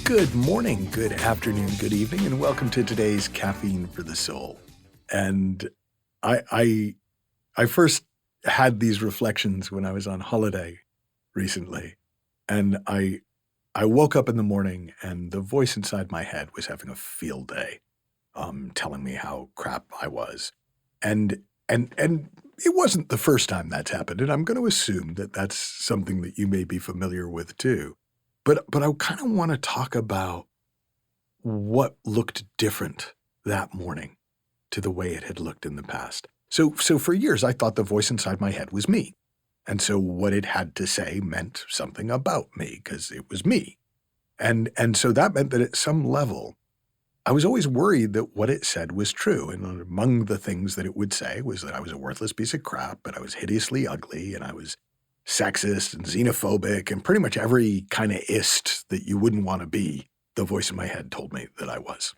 Good morning, good afternoon, good evening, and welcome to today's Caffeine for the Soul. And I first had these reflections when I was on holiday recently, and I woke up in the morning and the voice inside my head was having a field day, telling me how crap I was. And it wasn't the first time that's happened, and I'm going to assume that that's something that you may be familiar with too. But I kind of want to talk about what looked different that morning to the way it had looked in the past. So for years, I thought the voice inside my head was me. And so what it had to say meant something about me because it was me. And so that meant that at some level, I was always worried that what it said was true. And among the things that it would say was that I was a worthless piece of crap, but I was hideously ugly, and I was sexist and xenophobic and pretty much every kind of ist that you wouldn't want to be, the voice in my head told me that I was.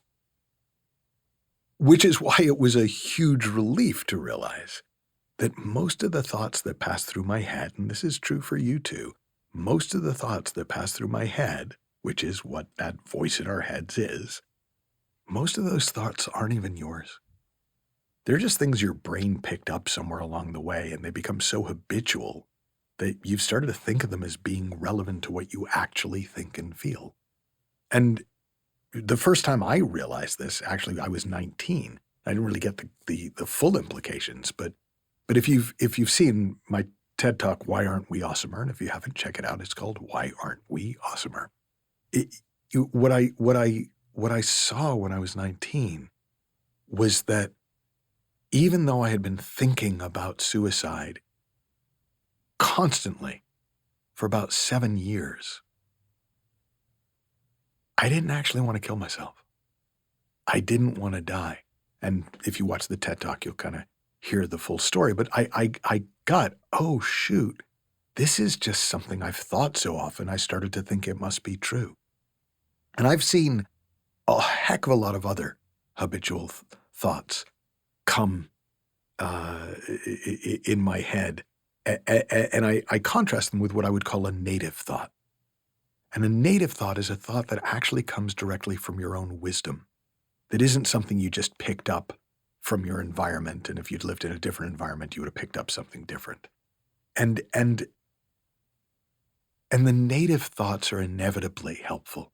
Which is why it was a huge relief to realize that most of the thoughts that pass through my head, and this is true for you too, most of the thoughts that pass through my head, which is what that voice in our heads is, most of those thoughts aren't even yours. They're just things your brain picked up somewhere along the way, and they become so habitual that you've started to think of them as being relevant to what you actually think and feel. And the first time I realized this, actually, I was 19. I didn't really get the full implications, but if you've seen my TED Talk, Why Aren't We Awesomer? And if you haven't, check it out. It's called Why Aren't We Awesomer? What I saw when I was 19 was that even though I had been thinking about suicide constantly for about 7 years, I didn't actually want to kill myself. I didn't want to die. And if you watch the TED Talk, you'll kind of hear the full story. But I got, oh, shoot, this is just something I've thought so often, I started to think it must be true. And I've seen a heck of a lot of other habitual thoughts come in my head. And I contrast them with what I would call a native thought. And a native thought is a thought that actually comes directly from your own wisdom. That isn't something you just picked up from your environment. And if you'd lived in a different environment, you would have picked up something different. And the native thoughts are inevitably helpful.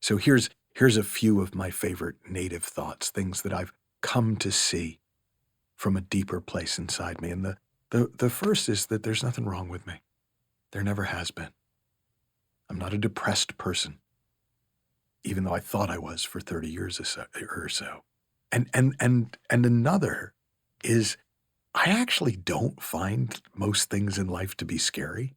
So here's a few of my favorite native thoughts, things that I've come to see from a deeper place inside me. And the first is that there's nothing wrong with me. There never has been. I'm not a depressed person, even though I thought I was for 30 years or so. And another is I actually don't find most things in life to be scary,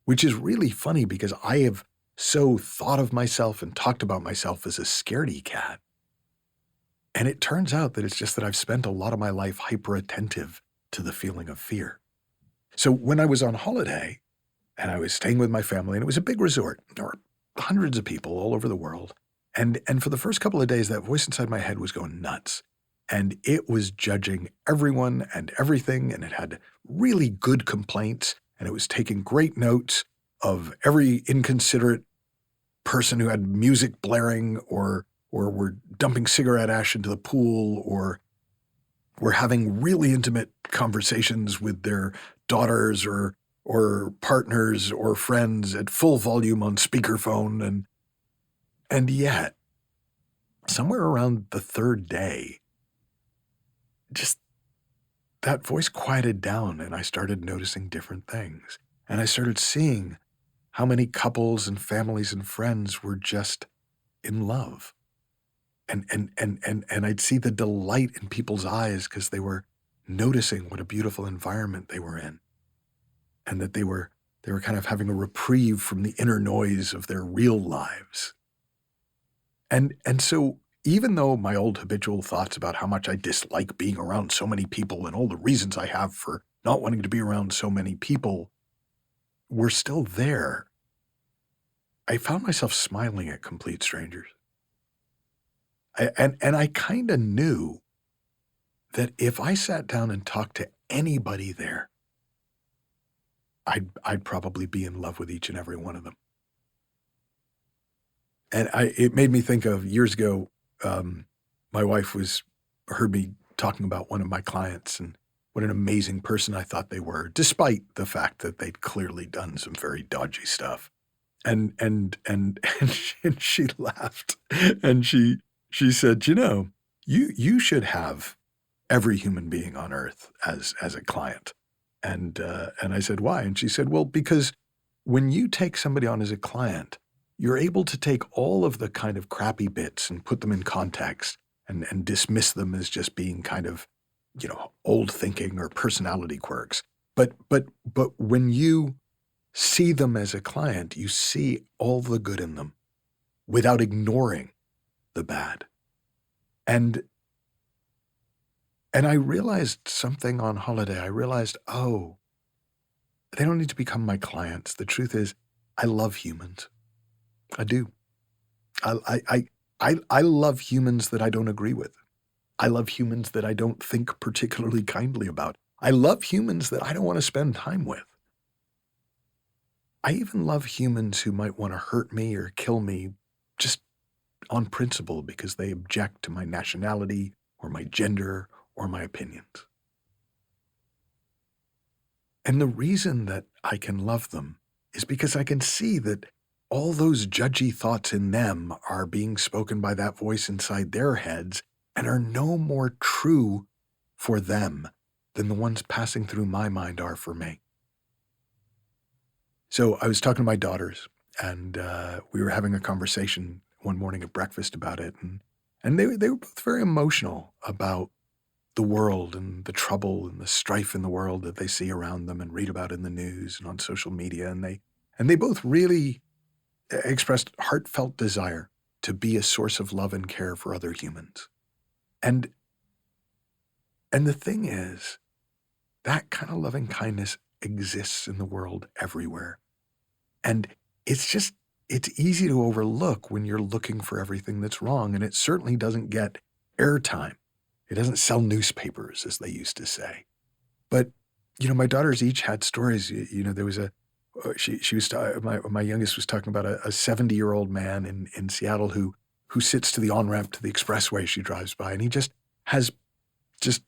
which is really funny because I have so thought of myself and talked about myself as a scaredy cat. And it turns out that it's just that I've spent a lot of my life hyper attentive to the feeling of fear. So when I was on holiday and I was staying with my family, and it was a big resort, there were hundreds of people all over the world. And for the first couple of days, that voice inside my head was going nuts. And it was judging everyone and everything. And it had really good complaints. And it was taking great notes of every inconsiderate person who had music blaring or were dumping cigarette ash into the pool or were having really intimate conversations with their daughters or partners or friends at full volume on speakerphone. And yet, somewhere around the third day, just that voice quieted down and I started noticing different things. And I started seeing how many couples and families and friends were just in love. And I'd see the delight in people's eyes because they were noticing what a beautiful environment they were in. And that they were kind of having a reprieve from the inner noise of their real lives. And so even though my old habitual thoughts about how much I dislike being around so many people and all the reasons I have for not wanting to be around so many people were still there, I found myself smiling at complete strangers. And I kind of knew that if I sat down and talked to anybody there, I'd probably be in love with each and every one of them. And it made me think of years ago, my wife heard me talking about one of my clients and what an amazing person I thought they were, despite the fact that they'd clearly done some very dodgy stuff. And and she laughed and she said, you should have every human being on earth as a client. And I said, why? And she said, well, because when you take somebody on as a client, you're able to take all of the kind of crappy bits and put them in context and dismiss them as just being kind of, old thinking or personality quirks. But when you see them as a client, you see all the good in them without ignoring the bad. And I realized something on holiday. I realized, oh, they don't need to become my clients. The truth is, I love humans. I do. I love humans that I don't agree with. I love humans that I don't think particularly kindly about. I love humans that I don't want to spend time with. I even love humans who might want to hurt me or kill me just on principle because they object to my nationality or my gender or my opinions. And the reason that I can love them is because I can see that all those judgy thoughts in them are being spoken by that voice inside their heads and are no more true for them than the ones passing through my mind are for me. So I was talking to my daughters, and we were having a conversation one morning at breakfast about it, and they were both very emotional about the world and the trouble and the strife in the world that they see around them and read about in the news and on social media, and they both really expressed heartfelt desire to be a source of love and care for other humans. And the thing is, that kind of loving kindness exists in the world everywhere. And it's easy to overlook when you're looking for everything that's wrong. And it certainly doesn't get airtime. It doesn't sell newspapers, as they used to say. But, my daughters each had stories. There was my youngest was talking about a 70-year-old man in Seattle who sits to the on-ramp to the expressway she drives by. And he just has just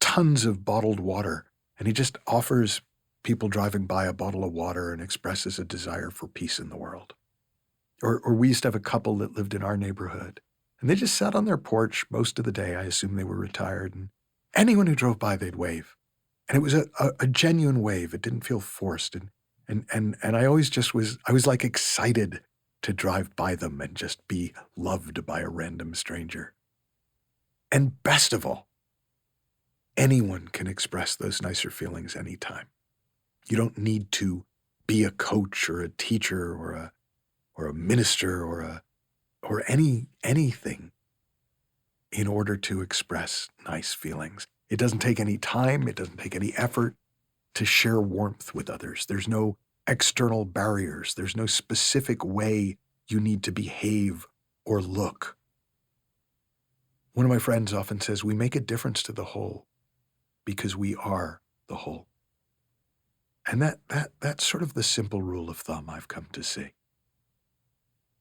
tons of bottled water. And he just offers people driving by a bottle of water and expresses a desire for peace in the world. Or we used to have a couple that lived in our neighborhood, and they just sat on their porch most of the day. I assume they were retired, and anyone who drove by, they'd wave. And it was a genuine wave. It didn't feel forced. And I always I was like excited to drive by them and just be loved by a random stranger. And best of all, anyone can express those nicer feelings anytime. You don't need to be a coach or a teacher or a minister or anything in order to express nice feelings. It doesn't take any time. It doesn't take any effort to share warmth with others. There's no external barriers. There's no specific way you need to behave or look. One of my friends often says, we make a difference to the whole because we are the whole. And that's sort of the simple rule of thumb I've come to see.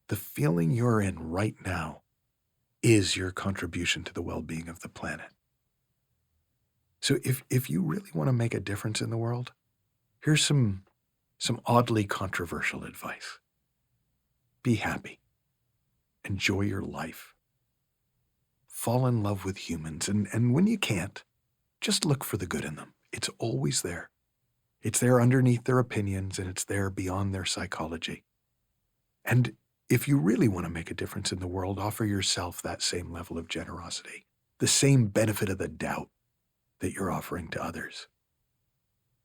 The feeling you're in right now is your contribution to the well-being of the planet. So if you really want to make a difference in the world, here's some oddly controversial advice. Be happy. Enjoy your life. Fall in love with humans. And when you can't, just look for the good in them. It's always there. It's there underneath their opinions, and it's there beyond their psychology. And if you really want to make a difference in the world, offer yourself that same level of generosity, the same benefit of the doubt that you're offering to others.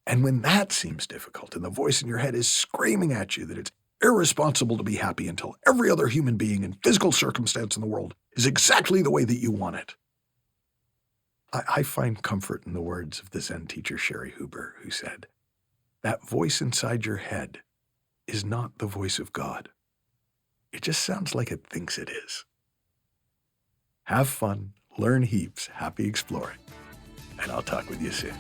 And when that seems difficult and the voice in your head is screaming at you that it's irresponsible to be happy until every other human being and physical circumstance in the world is exactly the way that you want it, I find comfort in the words of the Zen teacher Sherry Huber, who said, that voice inside your head is not the voice of God. It just sounds like it thinks it is. Have fun, learn heaps, happy exploring. and I'll talk with you soon.